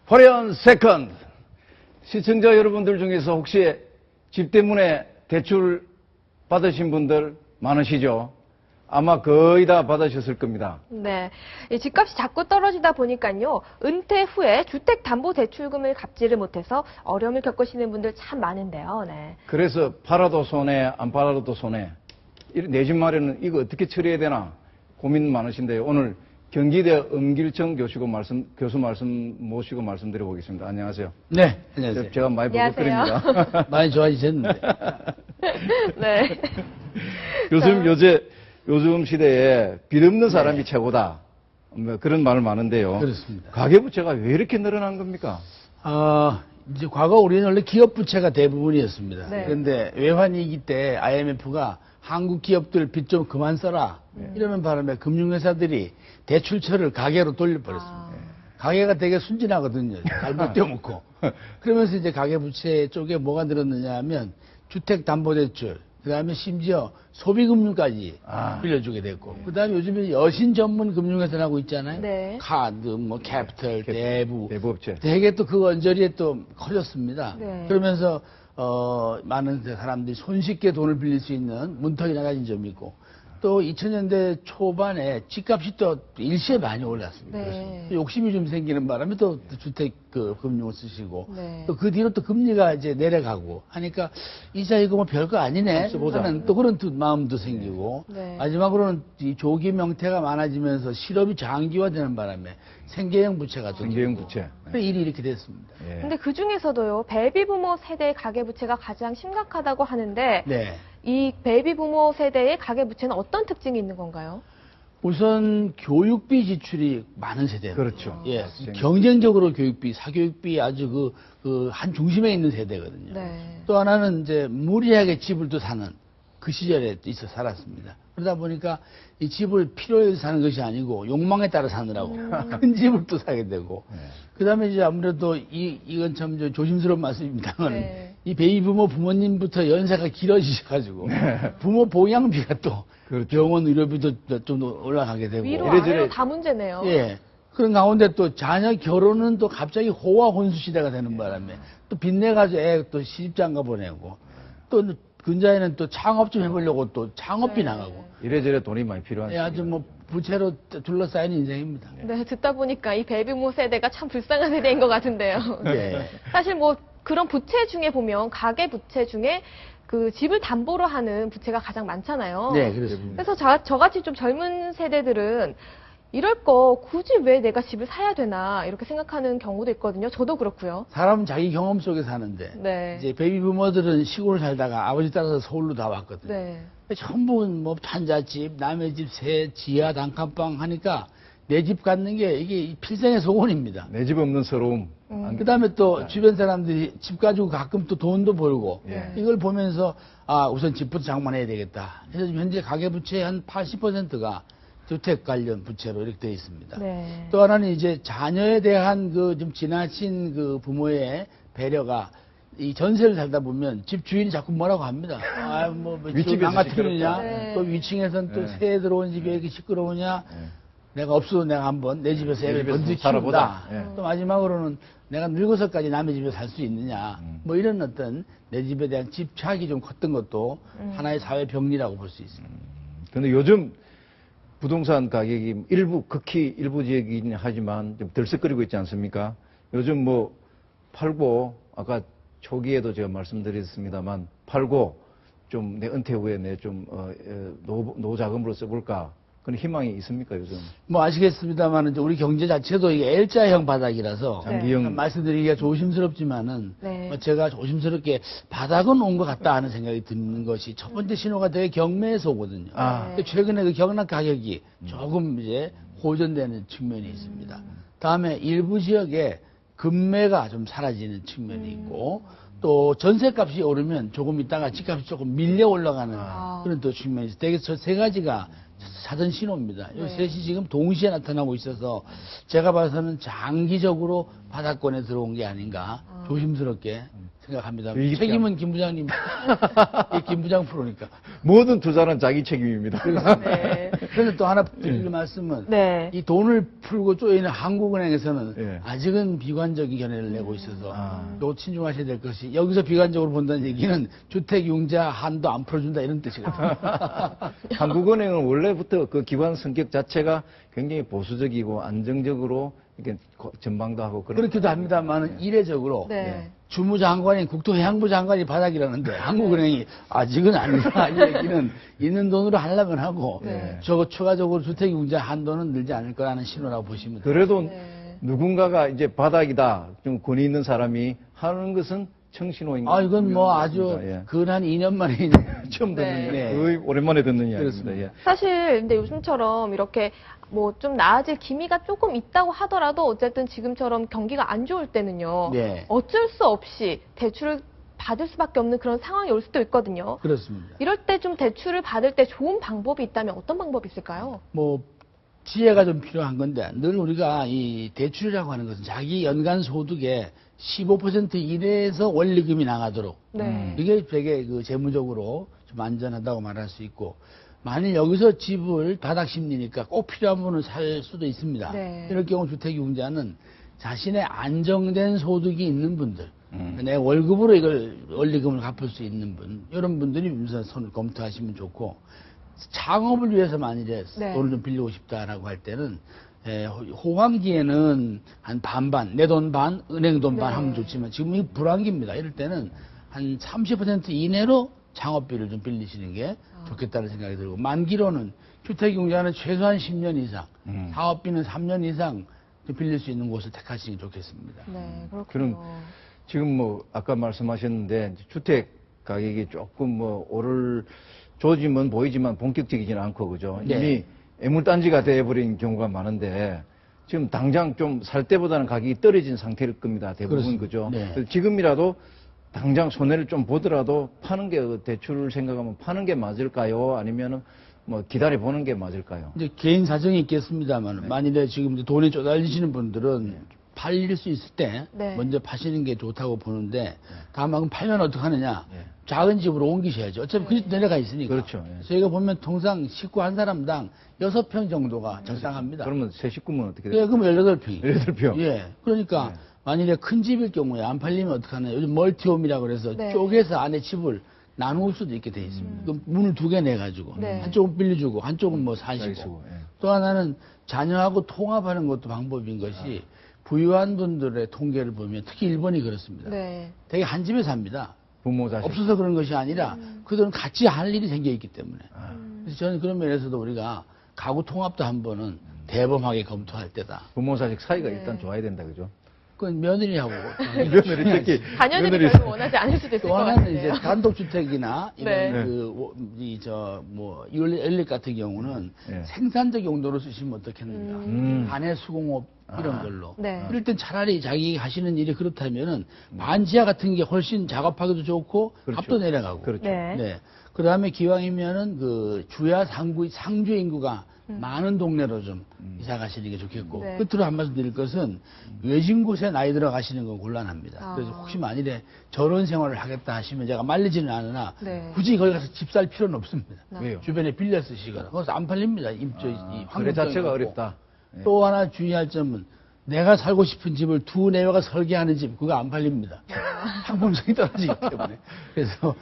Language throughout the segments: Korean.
화려한 세컨드. 시청자 여러분들 중에서 혹시 집 때문에 대출 받으신 분들 많으시죠? 아마 거의 다 받으셨을 겁니다. 네. 이 집값이 자꾸 떨어지다 보니까요, 은퇴 후에 주택담보대출금을 갚지를 못해서 어려움을 겪으시는 분들 참 많은데요. 네. 그래서 팔아도 손해, 안 팔아도 손해. 내 집 마련은 이거 어떻게 처리해야 되나 고민 많으신데요. 오늘 경기대 엄길청 교수 말씀 모시고 말씀드려 보겠습니다. 안녕하세요. 네, 안녕하세요. 제가 많이 안녕하세요. 부탁드립니다. 많이 좋아지셨는데. 네. 교수님 요즘 시대에 빚 없는 사람이 최고다. 뭐 그런 말 많은데요. 그렇습니다. 가계부채가 왜 이렇게 늘어난 겁니까? 이제 과거 우리는 원래 기업 부채가 대부분이었습니다. 네. 그런데 외환위기 때 IMF가 한국 기업들 빚 좀 그만 써라. 이러는 바람에 금융회사들이 대출처를 가계로 돌려버렸습니다. 가계가 되게 순진하거든요. 잘못 떼어먹고. 그러면서 이제 가계부채 쪽에 뭐가 늘었느냐 하면 주택담보대출, 그 다음에 심지어 소비금융까지 빌려주게 됐고, 그 다음에 요즘에 여신 전문 금융회사 하고 있잖아요. 네. 카드, 뭐 캐피털, 대부업체. 되게 또 그 언저리에 또 커졌습니다. 네. 그러면서 많은 사람들이 손쉽게 돈을 빌릴 수 있는 문턱이 낮아진 점이 있고, 또 2000년대 초반에 집값이 또 일시에 많이 올랐습니다. 네. 그래서 욕심이 좀 생기는 바람에 또 주택 금융을 쓰시고, 네. 또 그 뒤로 또 금리가 이제 내려가고 하니까 이자 이거 뭐 별거 아니네 하는 또 그런 마음도 생기고, 네. 마지막으로는 이 조기 명태가 많아지면서 실업이 장기화되는 바람에 생계형 부채가 또 생계형 생기고, 부채. 그래서 일이 이렇게 됐습니다. 예. 근데 그 중에서도요, 베이비부모 세대의 가계부채가 가장 심각하다고 하는데, 네. 이 베이비부모 세대의 가계부채는 어떤 특징이 있는 건가요? 우선 교육비 지출이 많은 세대입니다. 그렇죠. 예, 경쟁적으로 교육비, 사교육비 아주 한 중심에 있는 세대거든요. 네. 또 하나는 이제 무리하게 집을 또 사는 그 시절에 있어 살았습니다. 그러다 보니까 이 집을 필요해서 사는 것이 아니고 욕망에 따라 사느라고 큰 집을 또 사게 되고, 그 다음에 이제 아무래도 이건 참 조심스러운 말씀입니다만, 네. 이 베이비부모 부모님부터 연세가 길어지셔가지고 부모 보양비가 또 그렇죠. 병원 의료비도 좀 올라가게 되고, 위로 이래저래- 아래로 다 문제네요. 예. 그런 가운데 또 자녀 결혼은 또 갑자기 호화 혼수 시대가 되는 바람에 또 빚내가지고 애 또 시집장가 보내고, 또 근자에는 또 창업 좀 해보려고 또 창업비 나가고, 이래저래 돈이 많이 필요한 예, 아주 뭐 부채로 둘러싸인 인생입니다. 네, 듣다 보니까 이 베이비부모 세대가 참 불쌍한 세대인 것 같은데요. 예. 사실 뭐 그런 부채 중에 보면 가계 부채 중에 그 집을 담보로 하는 부채가 가장 많잖아요. 네, 그렇습니다. 그래서 저같이 좀 젊은 세대들은 이럴 거 굳이 왜 내가 집을 사야 되나 이렇게 생각하는 경우도 있거든요. 저도 그렇고요. 사람은 자기 경험 속에 사는데, 네. 이제 베이비 부모들은 시골 살다가 아버지 따라서 서울로 다 왔거든요. 네. 전부 뭐 판잣집, 남의 집, 새, 지하, 단칸방 하니까 내 집 갖는 게 이게 필생의 소원입니다. 내 집 없는 서러움. 그 다음에 또 주변 사람들이 집 가지고 가끔 또 돈도 벌고, 예. 이걸 보면서 우선 집부터 장만해야 되겠다. 그래서 현재 가계부채의 한 80%가 주택 관련 부채로 이렇게 되어 있습니다. 네. 또 하나는 이제 자녀에 대한 그 좀 지나친 그 부모의 배려가, 이 전세를 살다 보면 집 주인이 자꾸 뭐라고 합니다. 윗집에서 망가뜨리느냐, 시끄럽다. 네. 또 위층에서는 또 네. 새 들어온 집이 왜 이렇게 시끄러우냐, 내가 없어도 내가 한번 내 집에서 내 애를 집에서 건드 살아보자. 키운다. 예. 또 마지막으로는 내가 늙어서까지 남의 집에 살 수 있느냐, 뭐 이런 어떤 내 집에 대한 집착이 좀 컸던 것도 하나의 사회 병리라고 볼 수 있습니다. 근데 요즘 부동산 가격이 극히 일부 지역이긴 하지만 좀 들썩거리고 있지 않습니까? 요즘 뭐 팔고, 아까 초기에도 제가 말씀드렸습니다만, 팔고 좀 내 은퇴 후에 내 좀 노자금으로 써볼까, 그런 희망이 있습니까 요즘? 뭐 아시겠습니다만 우리 경제 자체도 이게 L자형 바닥이라서 장기형. 말씀드리기가 조심스럽지만은, 네. 뭐 제가 조심스럽게 바닥은 온 것 같다 하는 생각이 드는 것이 첫 번째 신호가 되게 경매에서 오거든요. 네. 최근에 그 경락 가격이 조금 이제 호전되는 측면이 있습니다. 다음에 일부 지역에 금매가 좀 사라지는 측면이 있고, 또 전세값이 오르면 조금 있다가 집값이 조금 밀려 올라가는 그런 또 측면이 있어요. 되게 저 세 가지가 사전 신호입니다. 이 네. 셋이 지금 동시에 나타나고 있어서 제가 봐서는 장기적으로 바닥권에 들어온 게 아닌가 조심스럽게 생각합니다. 이게 책임은 김 부장님, 김 부장 프로니까. 모든 투자는 자기 책임입니다. 네. 그런데 또 하나 드릴 말씀은 네. 이 돈을 풀고 쪼이는 한국은행에서는 예. 아직은 비관적인 견해를 내고 있어서 아. 또 신중하셔야 될 것이 여기서 비관적으로 본다는 얘기는 주택융자 한도 안 풀어준다 이런 뜻이거든요. 한국은행은 원래부터 그 기관 성격 자체가 굉장히 보수적이고 안정적으로 이렇게 전망도 하고 그런 그렇기도 합니다만은 이례적으로 네. 주무장관인 국토해양부 장관이 바닥이라는데 한국은행이 아직은 아니다 이 얘기는 있는 돈으로 하려면 하고 네. 저거 추가적으로 주택융자 한도는 늘지 않을 거라는 신호라고 보시면 돼요. 그래도 네. 누군가가 이제 바닥이다 좀 권위 있는 사람이 하는 것은 청신호인 것 이건 뭐 아주 같습니다. 예. 근한 2년 만에 처음 듣는 네. 거의 오랜만에 듣는 이야기입니다. 그렇습니다. 예. 사실 근데 요즘처럼 이렇게 뭐 좀 나아질 기미가 조금 있다고 하더라도 어쨌든 지금처럼 경기가 안 좋을 때는요. 네. 어쩔 수 없이 대출을 받을 수밖에 없는 그런 상황이 올 수도 있거든요. 그렇습니다. 이럴 때 좀 대출을 받을 때 좋은 방법이 있다면 어떤 방법이 있을까요? 뭐 지혜가 좀 필요한 건데 늘 우리가 이 대출이라고 하는 것은 자기 연간 소득의 15% 이내에서 원리금이 나가도록 네. 이게 되게 그 재무적으로 좀 안전하다고 말할 수 있고 만일 여기서 집을 바닥 심리니까 꼭 필요한 분은 살 수도 있습니다. 네. 이럴 경우 주택융자는 자신의 안정된 소득이 있는 분들 내 월급으로 이걸 원리금을 갚을 수 있는 분 이런 분들이 우선 손을 검토하시면 좋고 창업을 위해서 만일에 네. 돈을 좀 빌리고 싶다라고 할 때는 호황기에는 한 반반, 내 돈 반, 은행 돈 반 네. 하면 좋지만 지금 이 불황기입니다. 이럴 때는 한 30% 이내로 창업비를 좀 빌리시는 게 좋겠다는 생각이 들고 만기로는 주택융자는 최소한 10년 이상, 사업비는 3년 이상 좀 빌릴 수 있는 곳을 택하시는 게 좋겠습니다. 네, 그렇군요. 그럼 지금 뭐 아까 말씀하셨는데 주택 가격이 조금 뭐 오를 조짐은 보이지만 본격적이지는 않고 그죠? 네. 이미 애물단지가 돼버린 경우가 많은데 지금 당장 좀 살 때보다는 가격이 떨어진 상태일 겁니다. 대부분 그렇습니다. 그죠? 네. 그래서 지금이라도 당장 손해를 좀 보더라도 파는 게 대출을 생각하면 파는 게 맞을까요? 아니면은 뭐 기다려 보는 게 맞을까요? 이제 개인 사정이 있겠습니다만 만일에 지금 이제 돈에 쪼달리시는 분들은 팔릴 수 있을 때 네. 먼저 파시는 게 좋다고 보는데 다만 그럼 팔면 어떻게 하느냐 네. 작은 집으로 옮기셔야죠. 어차피 그 집 내려가 있으니까. 그렇죠. 예. 저희가 보면 통상 식구 한 사람당 6평 정도가 적당합니다. 그러면 새 식구면 어떻게 예, 돼요? 그럼 18평이. 18평. 예. 그러니까 네. 만일에 큰 집일 경우에 안 팔리면 어떡하냐. 요즘 멀티홈이라고 그래서 네. 쪼개서 안에 집을 나눌 수도 있게 돼 있습니다. 그럼 문을 2개 내가지고 네. 한쪽은 빌려주고 한쪽은 뭐 자기 사시고. 쓰고, 예. 또 하나는 자녀하고 통합하는 것도 방법인 것이 부유한 분들의 통계를 보면 특히 일본이 그렇습니다. 네. 되게 한 집에 삽니다. 부모 자식. 없어서 그런 것이 아니라 그들은 같이 할 일이 생겨 있기 때문에. 아, 그래서 저는 그런 면에서도 우리가 가구 통합도 한번은 대범하게 검토할 때다. 부모 자식 사이가 네. 일단 좋아야 된다 그죠? 그건 며느리하고. 며느리 특히 자녀들이 며느리 별로 원하지 않을 수도 있을 또 것 하나는 같아요. 이제 단독주택이나 이런 네. 연립 같은 경우는 네. 생산적 용도로 쓰시면 어떻겠는가. 반의 수공업 이런 걸로. 네. 이럴 땐 차라리 자기 하시는 일이 그렇다면은 반지하 같은 게 훨씬 작업하기도 좋고 그렇죠. 값도 내려가고. 그렇죠. 네. 그 다음에 기왕이면은 그 주야 상주 인구가 많은 동네로 좀 이사 가시는 게 좋겠고 네. 끝으로 한 말씀 드릴 것은 외진 곳에 나이 들어 가시는 건 곤란합니다. 아. 그래서 혹시 만일에 저런 생활을 하겠다 하시면 제가 말리지는 않으나 네. 굳이 거기 가서 집 살 필요는 없습니다. 아. 왜요? 주변에 빌려 쓰시거나 거기서 안 팔립니다. 이 거래 환경성이 자체가 없고. 어렵다. 예. 또 하나 주의할 점은 내가 살고 싶은 집을 두 내외가 설계하는 집 그거 안 팔립니다. 상품성이 떨어지기 때문에. 그래서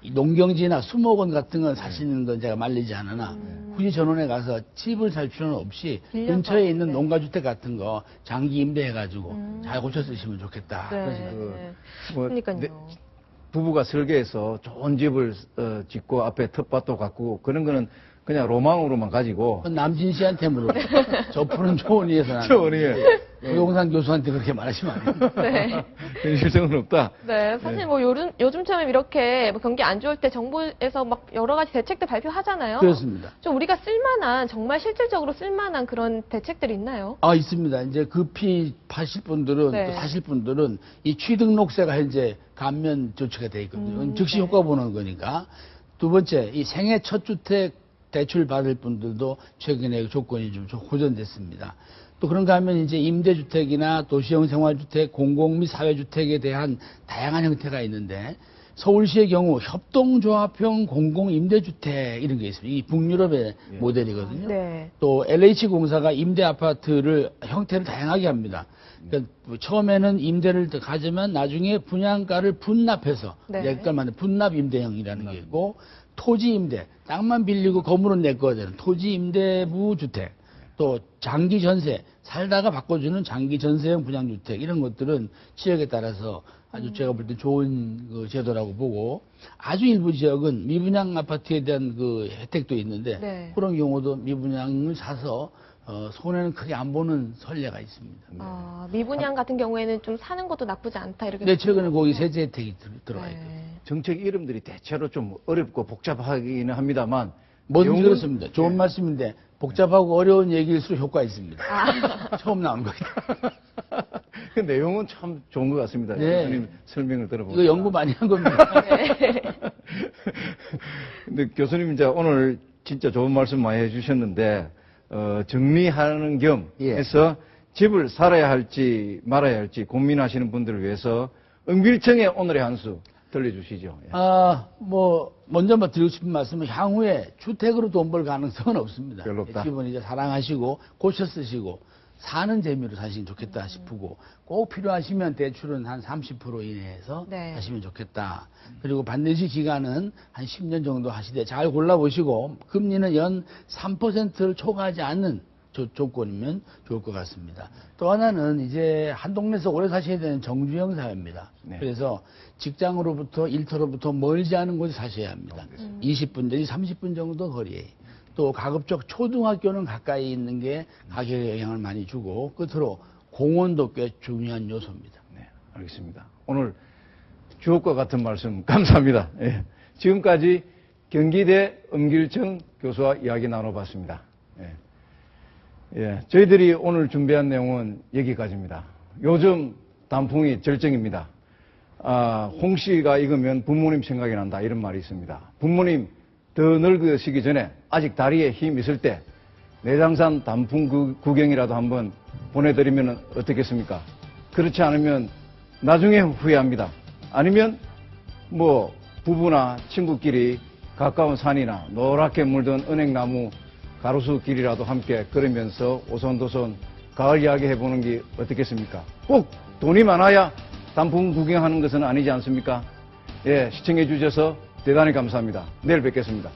이 농경지나 수목원 같은 건 사시는 건 제가 말리지 않으나 굳이 전원에 가서 집을 살 필요는 없이 빌려서, 근처에 있는 네. 농가주택 같은 거 장기 임대해가지고 잘 고쳐 쓰시면 좋겠다. 그런 네. 생각이 네. 뭐 그러니까요. 내- 부부가 설계해서 좋은 집을 짓고 앞에 텃밭도 가꾸고 그런 거는 그냥 로망으로만 가지고 그건 남진 씨한테 물어봐. 저 푸는 초원위에서 나는 초원위에. 부동산 교수한테 그렇게 말하시면 안 돼요. 네. 현실성은 없다. 네, 사실 뭐 요즘처럼 이렇게 뭐 경기 안 좋을 때 정부에서 막 여러 가지 대책들 발표하잖아요. 그렇습니다. 좀 우리가 쓸만한, 정말 실질적으로 쓸만한 그런 대책들이 있나요? 있습니다. 이제 급히 파실 분들은, 네. 또 사실 분들은 이 취등록세가 현재 감면 조치가 돼 있거든요. 즉시 네. 효과 보는 거니까. 두 번째, 이 생애 첫 주택 대출 받을 분들도 최근에 조건이 좀 호전됐습니다. 또 그런가 하면 이제 임대주택이나 도시형 생활주택, 공공 및 사회주택에 대한 다양한 형태가 있는데 서울시의 경우 협동조합형 공공임대주택 이런 게 있습니다. 이 북유럽의 모델이거든요. 네. 또 LH공사가 임대아파트를 형태를 다양하게 합니다. 그러니까 처음에는 임대를 가지만 나중에 분양가를 분납해서 네. 내 것만 분납 임대형이라는 게 있고 토지 임대, 땅만 빌리고 건물은 내 거가 되는 토지 임대부 주택, 또 장기 전세, 살다가 바꿔주는 장기 전세형 분양주택 이런 것들은 지역에 따라서 아주 제가 볼 때 좋은 그 제도라고 보고 아주 일부 지역은 미분양 아파트에 대한 그 혜택도 있는데 네. 그런 경우도 미분양을 사서 손해는 크게 안 보는 선례가 있습니다. 미분양 같은 경우에는 좀 사는 것도 나쁘지 않다 이렇게. 근데 최근에 거기 세제 혜택이 들어와 있거든요. 네. 정책 이름들이 대체로 좀 어렵고 복잡하기는 합니다만 뭐든지 내용은- 그렇습니다. 좋은 예. 말씀인데 복잡하고 어려운 얘기일수록 효과 있습니다. 처음 나온 거예요. 그 내용은 참 좋은 것 같습니다. 네. 교수님 설명을 들어보니까. 이거 연구 많이 한 겁니다. 근데 교수님 이제 오늘 진짜 좋은 말씀 많이 해주셨는데 정리하는 겸 예. 해서 집을 살아야 할지 말아야 할지 고민하시는 분들을 위해서 은길청의 오늘의 한 수 들려주시죠. 예. 먼저 드리고 싶은 말씀은 향후에 주택으로 돈 벌 가능성은 없습니다. 별로 없다. 집은 이제 사랑하시고 고쳐 쓰시고 사는 재미로 사시면 좋겠다 싶고 꼭 필요하시면 대출은 한 30% 이내에서 네. 하시면 좋겠다. 그리고 반드시 기간은 한 10년 정도 하시되 잘 골라보시고 금리는 연 3%를 초과하지 않는 조건이면 좋을 것 같습니다. 또 하나는 이제 한 동네에서 오래 사셔야 되는 정주행 사회입니다. 네. 그래서 직장으로부터 일터로부터 멀지 않은 곳에 사셔야 합니다. 20분 내지 30분 정도 거리에. 또 가급적 초등학교는 가까이 있는 게 가격에 영향을 많이 주고 끝으로 공원도 꽤 중요한 요소입니다. 네, 알겠습니다. 오늘 주옥과 같은 말씀 감사합니다. 예. 지금까지 경기대 은길청 교수와 이야기 나눠봤습니다. 예. 예, 저희들이 오늘 준비한 내용은 여기까지입니다. 요즘 단풍이 절정입니다. 홍씨가 익으면 부모님 생각이 난다 이런 말이 있습니다. 부모님 더 늙으시기 전에 아직 다리에 힘 있을 때 내장산 단풍 구경이라도 한번 보내드리면 어떻겠습니까? 그렇지 않으면 나중에 후회합니다. 아니면 부부나 친구끼리 가까운 산이나 노랗게 물든 은행나무 가로수 길이라도 함께 걸으면서 오손도손 가을 이야기 해보는 게 어떻겠습니까? 꼭 돈이 많아야 단풍 구경하는 것은 아니지 않습니까? 예, 시청해 주셔서 대단히 감사합니다. 내일 뵙겠습니다.